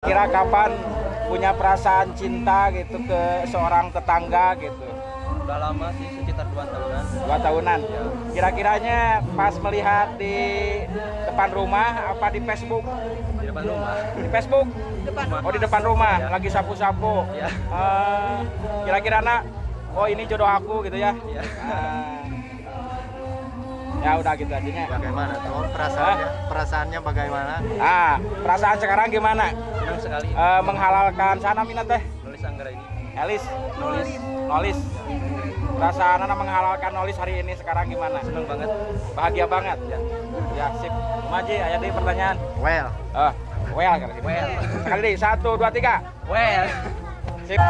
Kira kapan punya perasaan cinta gitu ke seorang tetangga gitu? Udah lama sih, sekitar 2 tahunan. 2 tahunan. Ya. Kira-kiranya pas melihat di depan rumah apa di Facebook? Di depan rumah. Di Facebook? Oh, di depan rumah, Ya. lagi sapu-sapu. Ya. Kira-kira nak, oh ini jodoh aku gitu ya? Ya. Ya udah gitu aja. Bagaimana tuh perasaannya? Perasaannya bagaimana? Perasaan sekarang gimana? Senang sekali. Menghalalkan sana minat teh? Nulis Anggra ini. Elis? Nolis. Perasaan anak menghalalkan nolis hari ini sekarang gimana? Senang banget. Bahagia banget? Ya sip. Maji, ayah deh pertanyaan. Well, Well kan? Well. Sekali deh, 1, 2, 3. Well. Sip.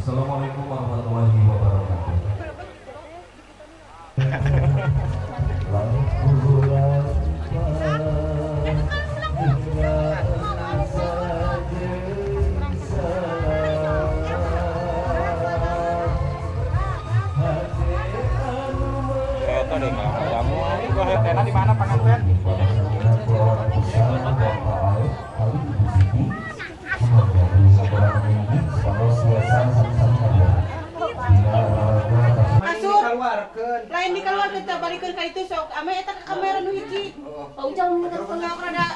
Assalamualaikum warahmatullahi wabarakatuh. Itu deh kalau kamu itu Hetena di mana pengantin? Lain dikeluarkeun teh balikeun ka itu sok ame eta ka kamera nu hiji. Oh ujang telepon rada.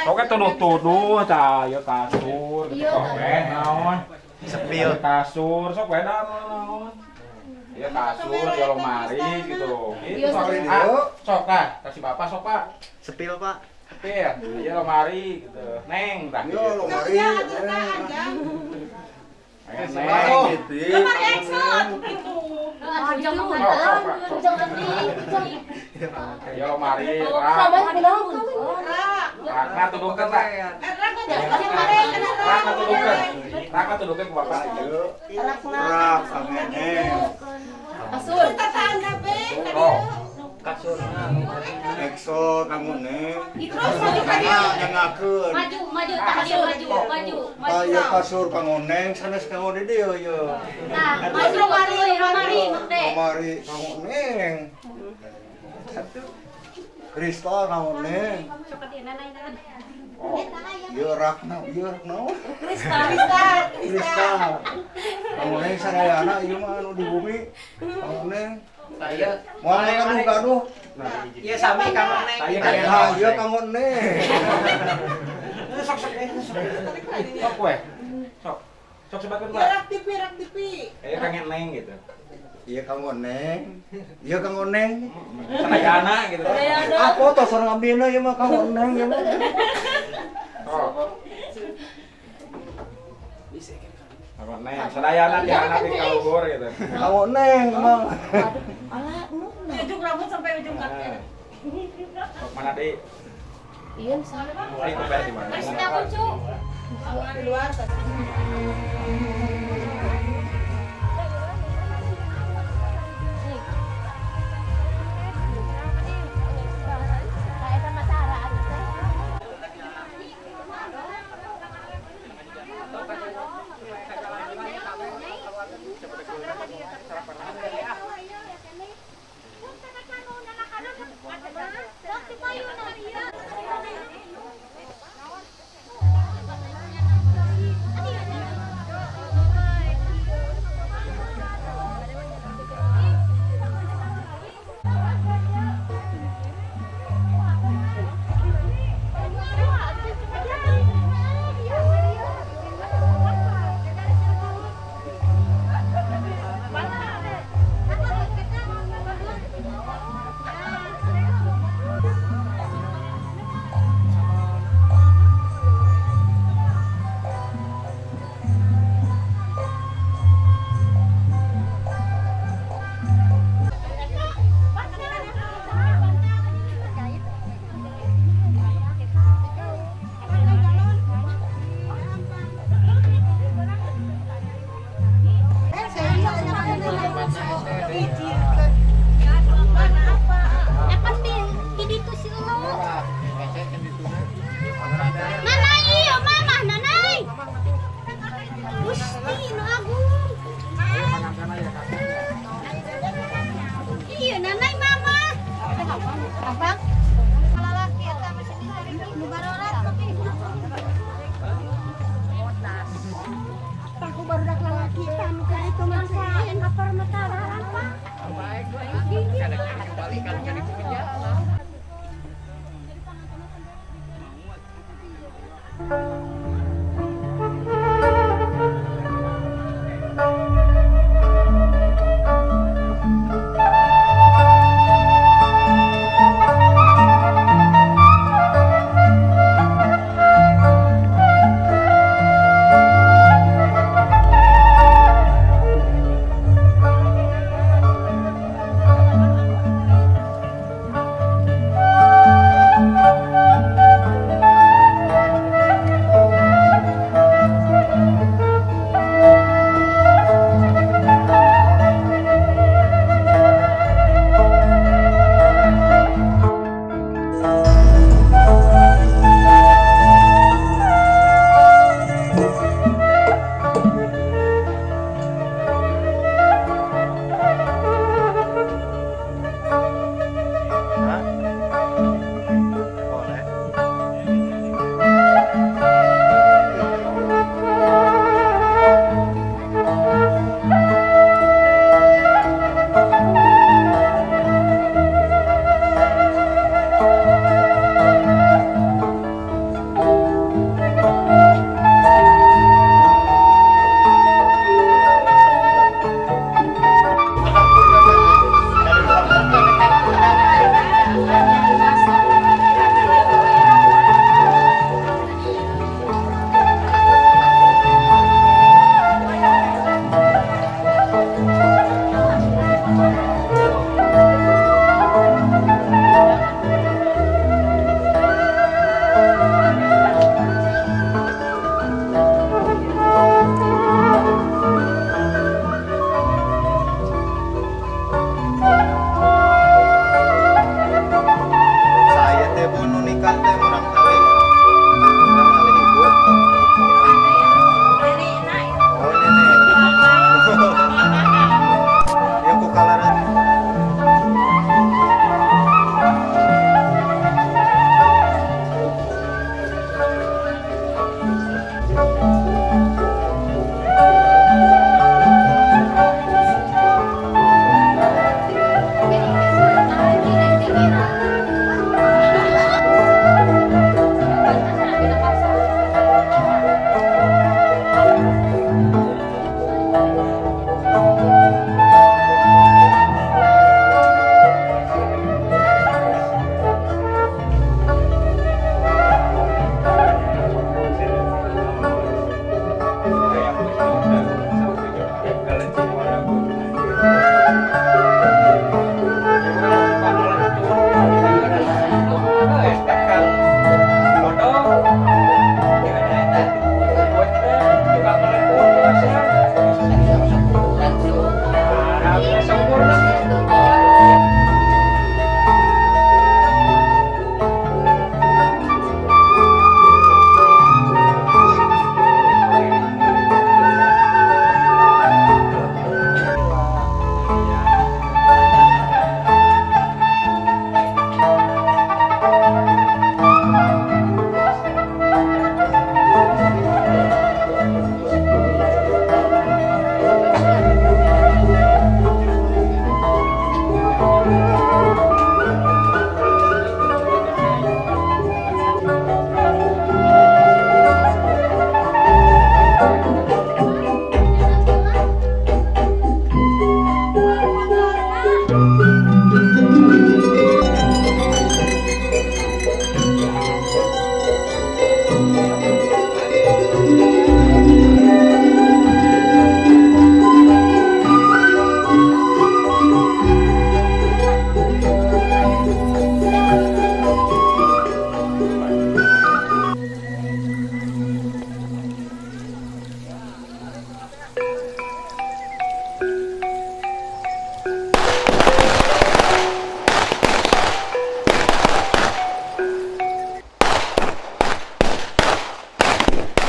Oke tuduh-tuduh cah ieu kasur gitu kok naon. sepil. Kasur sok we naon. Ieu kasur, ieu lemari gitu. Gitu sok kasih Bapak sok Pak. Sepil, Pak. Sepil, ieu lemari gitu. Neng tah. Yo lemari. Neng gitu. Lemari Excel gitu. Ya lemari, Raka tuduhkeun tak? Raka tuduhkeun. Raka tuduhkeun ku Bapak ieu. Rak samene. Kasur tetangga be. Kasurnya. Exo kamu neng. Terus lagi tadi Nyangakeun. Maju. Aya kasur kamu neng sanes kamu di dieu ye. Nah, maju lemari, Lemari kamu neng. Rista kamu neng. Ieu rakna, Rista. Kamu neng sadayana ieu mah anu di bumi. Kamu neng. Moal gaduh-gaduh. Iya sami kamu neng. Nah, ieu kamu neng. Sok we. Sok sebakeun Pak. rak TV. Kayak pengen neng gitu. Iya kamu neng. Iya kamu neng. Sadayana gitu. Ah foto sareng abdina ieu mah kamu neng ieu mah. Oh. Apa neng? Sadayana di anak di kalubur gitu. Kamu neng emang. Ujung rambut sampai ujung kaki. Sok mana di? Iya, misalnya. Di kumpul di mana? Di luar. Apa? Lalaki eta mesin dicari nu barorat tapi. Aku barudak lalaki eta nu ka itu mah saen apar mata apa? Baik. Kadang balikan jadi penjara.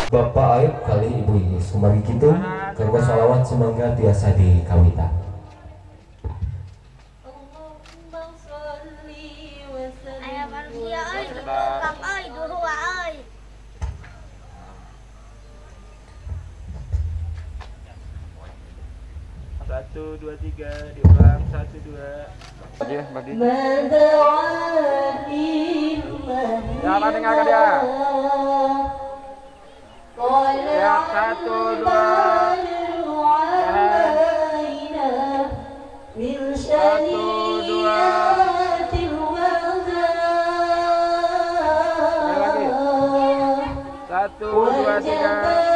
Bapak Aib kali Ibu Iis kumari kitu kanggo shalawat sumangga tiasa dikawita. Allahumma sholli wa Iya, Kang ai dulu ai. Satu, dua, tiga, diulang, 1, 2. Bagi, bagi. Ya, Pak dengarkan dia. Ya, 1, 2. 1, 2, 3.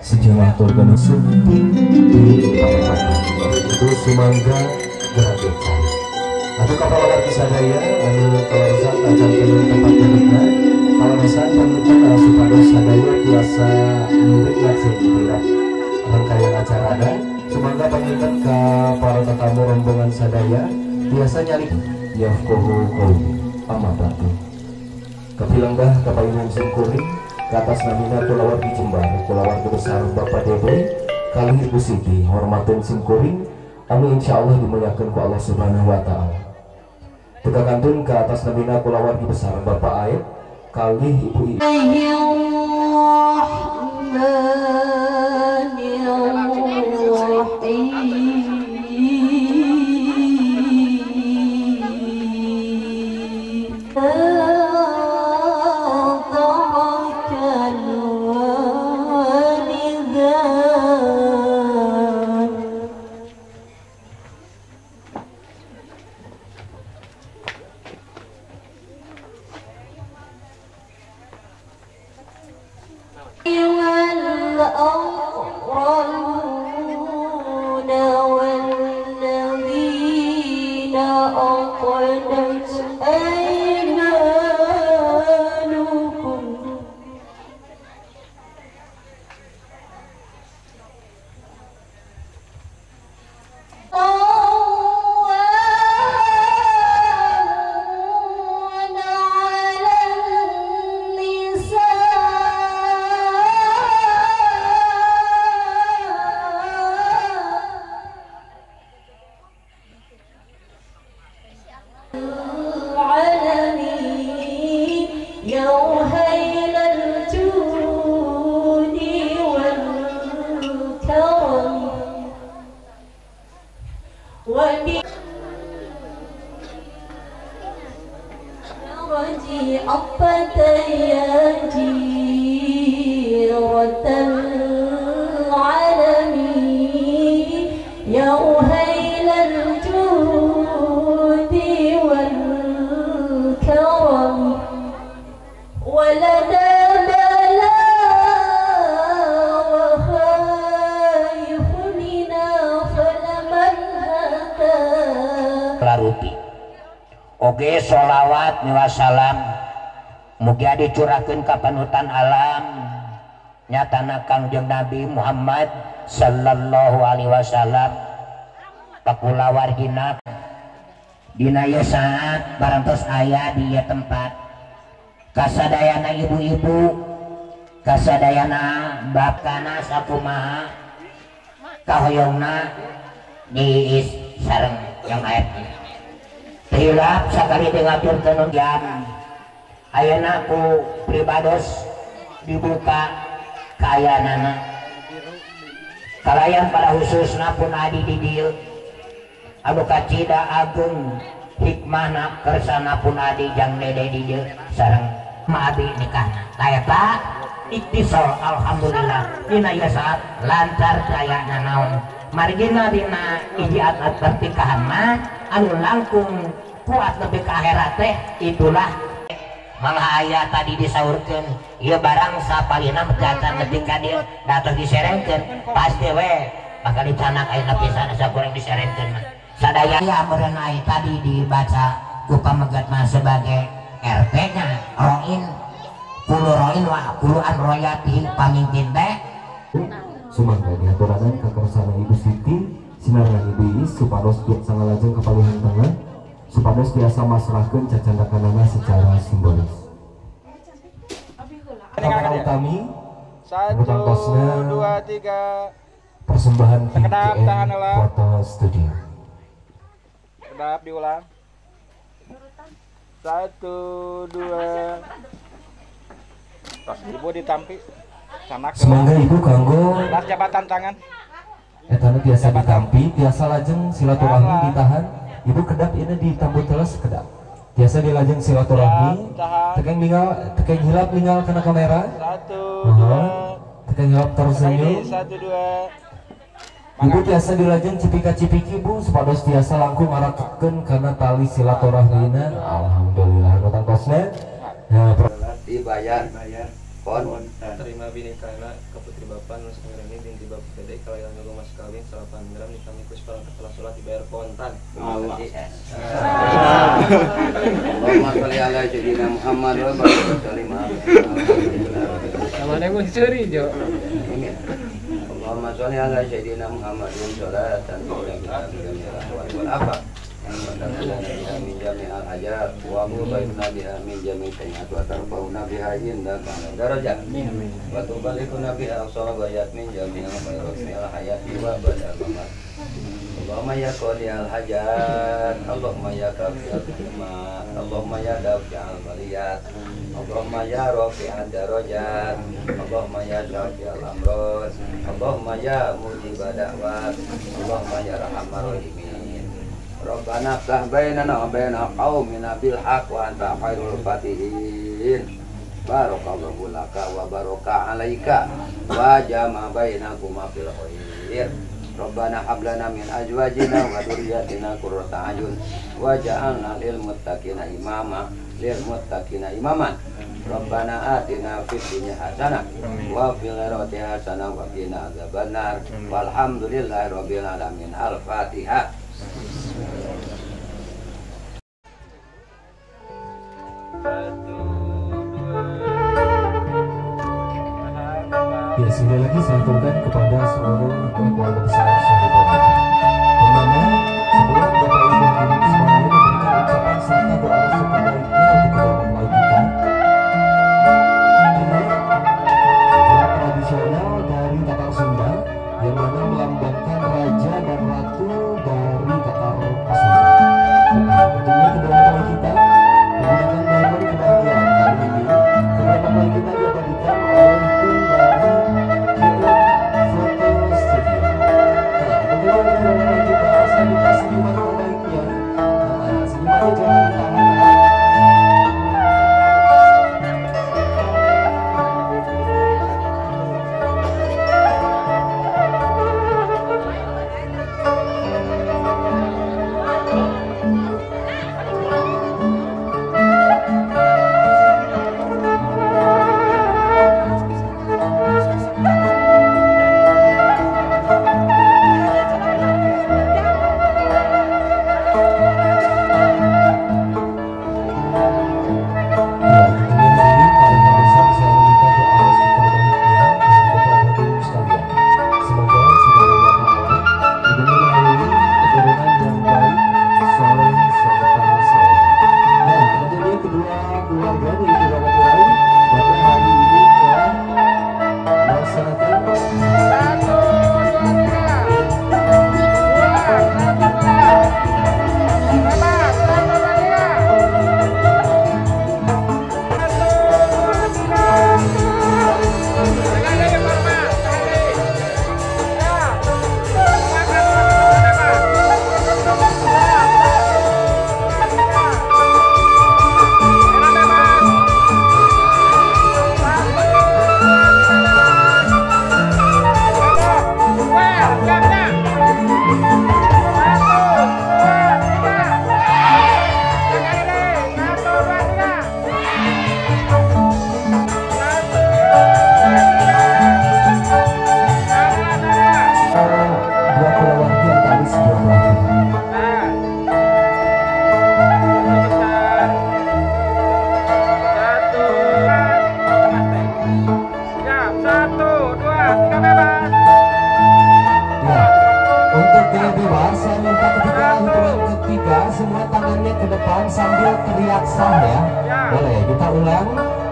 Sejarah organisasi itu Sumangga Gerabekan atau kapal lagi sadaya anu kawasan acan kenun tempat dudukna kawasan penutupan supados sadaya biasa murid laksir dibirah rangkaian acara ada Sumangga pangitan ke para tetamu rombongan sadaya biasa nyali yafkohu kaum amadatu Kapilanggah kapayunan singkuring ke atas namina kulawar di Jembar, kulawar besar Bapak Dede kali Ibu Siti hormatun singkuring anu insyaallah dimuliakan ku Allah Subhanahu wa taala. Tegakantun ke atas namina kulawar di besar Bapak Aib kali Ibu Oge sholawat wassalam mugia dicurakeun ka panutan alam nyatana Kangjeng Nabi Muhammad sallallahu alaihi wasallam pakulawargina dina ieu saat barantos aya di ieu tempat kasadayana ibu-ibu kasadayana bapkana sakumaha kahoyongna diis sareng yang air hilap sakali ngaturkeun jam ayeuna ku pribados dibuka kayanana kalayan pada khususna pun adi di dieu anu kacida agung hikmahna kersana pun adi jang dede di dieu sareng maabi nikahna kaeta iktisal alhamdulillah dina ieu saat lancar kayana naon margina dina ijiat pernikahan mah anu langkung kuat lebih ke akhirat teh itulah mangha aya tadi disaurkeun ieu barang sapalina mejatan lebih ka dieu datos diserengkeun pasti we bakal dicanak aya pisan sakurang diserengkeun mah sadaya amureun aya tadi dibaca ku pamegat mah sebagai RT nya roin kulo roin wa kuluan royati pamimpin teh sumangga diaturanan ka kersana Ibu Siti sinaran Ibu Is supados sangalajeng kapalihan tangan supados biasa masrahkeun cacandakanana secara simbolis. Kapan kami 1, 2, 3 persembahan sekedap tahan lah foto studio. sekedap diulang 1, 2 tos ibu ditampi sanak Semangga Ibu kanggo las jabatan tangan etana biasa ditampi biasa lajeng silaturahmi ditahan Ibu kedap ini ditambut teles kedap biasa dilajeng silaturahmi tekeng hilap ninggal kena kamera 1, 2 tekeng hilap tersenyum 1, 2 Ibu biasa dilajeng cipika-cipiki Bu supados biasa langkung ngarakeun karena tali silaturahmina alhamdulillah notang kosna dibayar pon terima binikana ke putri bapak nu samirani binti bapak Dede kalayan dulu mas kawin 8 gram ditami kus setelah sholat dibayar kontan. Allahumma sholli ala sayyidina Muhammad wa barik Samane mun curi jo. Allahumma sholli ala sayyidina Muhammad wa sholatan wa apa min jami'al hajat wa mubaidna biha min jami' sayyi'at wa tarfa'una biha indaka darajat wa tubalikuna biha aqsarabayat min jami' al hayati wa badal mamat Allahumma ya qadiyal hajat Allahumma ya kafi'al hikmat Allahumma ya dafi'al baliyat Allahumma ya rafi'ad darajat Allahumma ya syafi'al amrod Allahumma ya mujibad da'wat Allahumma ya arhamar rahimin Rabbana ftah bainana wa baina qaumina bil haqq wa anta khairul fatihin barakallahu laka wa baraka alaika wa jama bainakuma fil khair Rabbana hablana min azwajina wa dhurriyyatina qurrata a'yun waj'alna lil muttaqina imaman Rabbana atina fid dunya hasanah wa fil akhirati hasanah wa qina adzabannar walhamdulillahi rabbil alamin al-fatihah. Ya, sekali lagi saya aturkan kepada seluruh keluarga besar Sahabat Raja, yang mana sebelum Bapak Ibu hadirin semuanya memberikan ucapan serta doa restu terbaiknya untuk kedua mempelai kita. Ini adalah tradisional dari Tatar Sunda yang mana melambangkan raja dan ratu dari Tatar Sunda. Nah, tentunya kedua mempelai kita menggunakan momen kebahagiaan kali ini. Kedua mempelai kita diabadikan oleh tim dari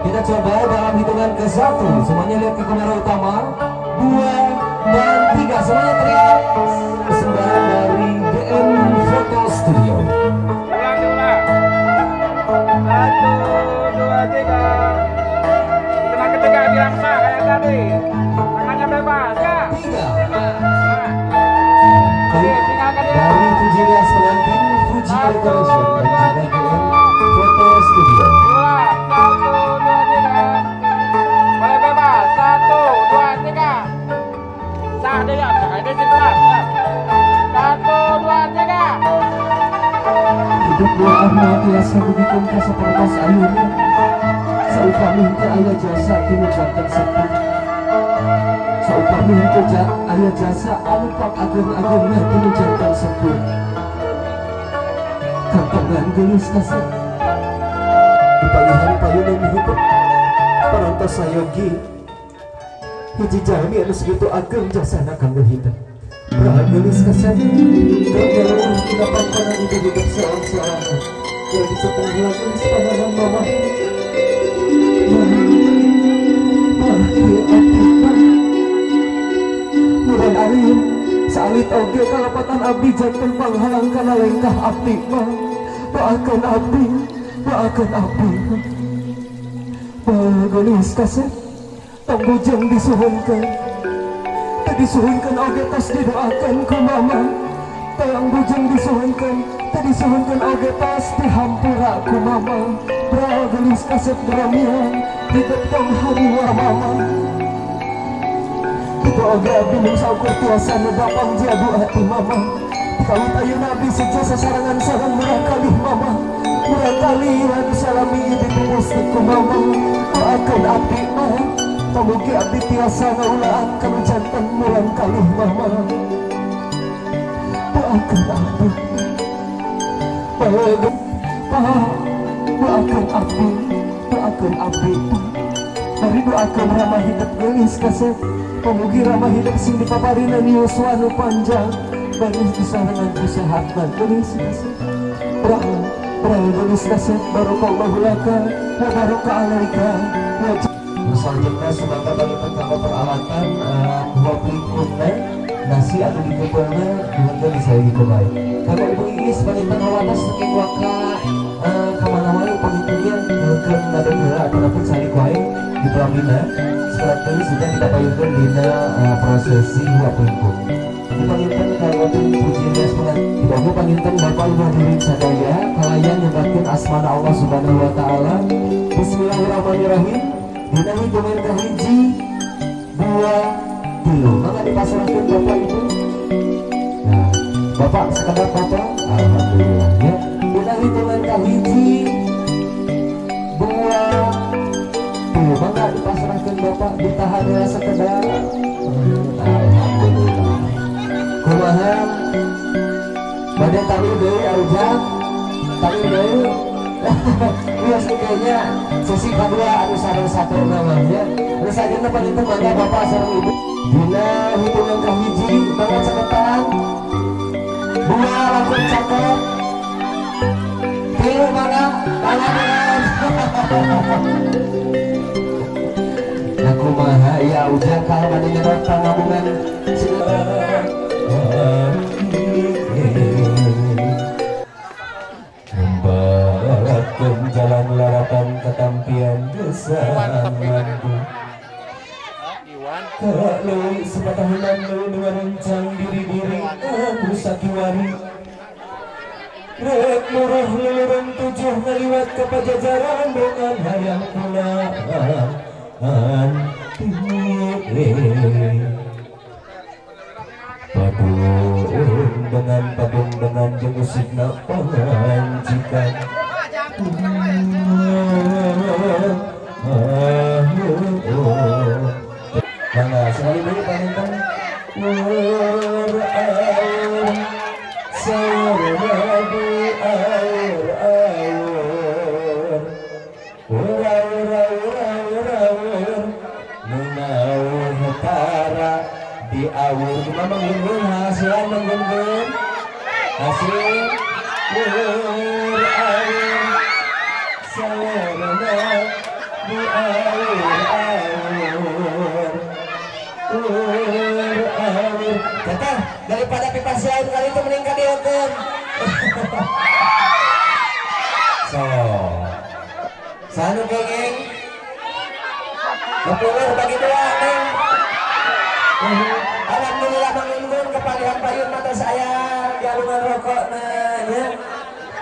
Kita coba dalam hitungan ke 1. Semuanya lihat ke kamera utama. 2 dan 3. Semuanya teriak. Persembahan dari DM Foto Studio. Ulang. 1, 2, 3. Hitungan ketiga bilang sah kayak tadi. Tangannya bebas ya. 3. Dari Fuji Rias pengantin Fuji Decoration dan juga DM Foto Studio. 1, 2, 3. Hidup wa ahmad biasa begitu kasa perkas ayunya. Saupami ke ayah jasa kini jantan sepi. Saupami ke ayah jasa alupak agung-agungnya kini jantan sepi. Kampangan gelis kasih Dipalihan payunan hidup Parantos sayogi Hiji jami anu segitu ageng jasana kanggo hidup Pragelis kasih Kau kita pangkanan itu hidup seorang-seorang Jadi setengah lagi sepanjang mama. Mudah arim salit oge kalapatan abdi janten panghalang kana lengkah abdi mah. Doakeun abdi, doakeun abdi. Bagelis kasep tong bujang disuhunkeun. Teu disuhunkeun oge tos didoakeun ku mama. Tong bujang disuhunkeun, teu disuhunkeun oge tos dihampura ku mama. Bagelis kasep dramian hidup tong hadiwa mama. Itu oge abdi mung saukur tiasa nedapang jadu hati mama. Kalau tayu nabi sejak sasarangan sarang murah kali mama. Murah kali hadu salami ditubus ku mama. Doakeun abdi mah pamugi abdi tiasa ngaulaan kanu janten murah kali mama. Doakeun abdi doakeun abdi, doakeun abdi. Mari doakeun ramah hidup geulis kasep. Pamugi ramah hidup sing dipaparinna Yuswa nu panjang. Baris disarangan kesehatan geulis kasep. Berang geulis kasep barokallahu laka wa baraka alaika. Selanjutnya semoga bagi perkara peralatan waplikunna nasi anu dikumpulna dihantar bisa dikumai. Kalau ibu ini sebagai pengawatas saking waka kamana wae pengitunya nyeukeun nada heula ataupun salik wae di Pramina. Seperti sudah kita payungkan dina prosesi waplikun. Dipanggilkan kawatan pujinya semangat dibawa panggilkan Bapak Ibu hadirin sadaya kalayan nyebatkeun asmana Allah Subhanahu wa taala. Bismillahirrahmanirrahim. Dina hitungan kahiji 2 3 maka dipasrahkan Bapak Ibu. Nah, Bapak sekadar Bapak alhamdulillah ya. Dina hitungan kahiji 2 maka dipasrahkan Bapak ditahan ya sekedar alhamdulillah. Kumaha badai taruh deui aujat taruh deui. Biasa kayaknya sesi kedua anu sareng satu namanya. Terus aja depan itu mangga Bapak sareng Ibu. Dina hitungan kahiji mangga caketan 2 langsung caket. 3 mangga tangan. Aku maha ya udah kalau mana nyerot pangabungan membaratkan jalan laratan ketampian desa mampu kalau sepatahunan lu dengan rencang diri-diri aku sakiwari rek murah luluran 7 ngaliwat ke pajajaran dengan hayang pulang padung dengan jemusikna pangancikan mana sekali dulu panintang air saranabi air di awur cuma menggunung hasil menggunung hasil air sarana di air kata daripada pipas air kali itu meningkat di hotel. So sanu geng kepulur bagi dua neng. Alhamdulillah mengundur kepalihan payun mata saya jalungan rokok ya.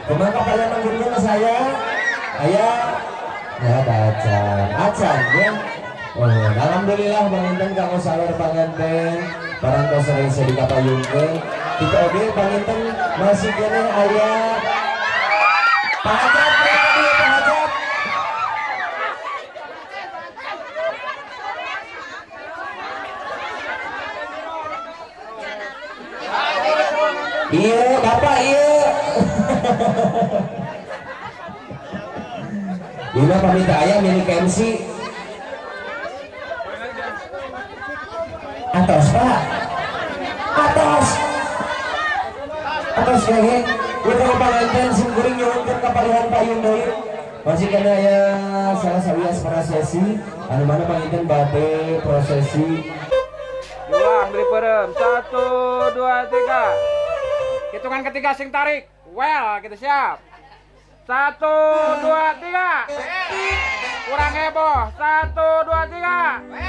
Kemana kepalihan mengundur saya ayah ya acan ya. Alhamdulillah penginten kamu sabar panganten barang kau sering saya dikapayungkeun kita oge panginten masih kene ayah pahajat pahajat. Iya Bapak iya. Ini pamit ayah milik MC. Atas Pak. Atas. Atas lagi. Kita panganten sing kuring nyuwun kapalihan payung deui. Masih kena ya salah sawias prosesi anu mana panginten bade prosesi. Ulang beli perem 1 2 3. Hitungan ketiga sing tarik. Well, kita siap. 1 2 3. Kurang heboh. 1 2 3.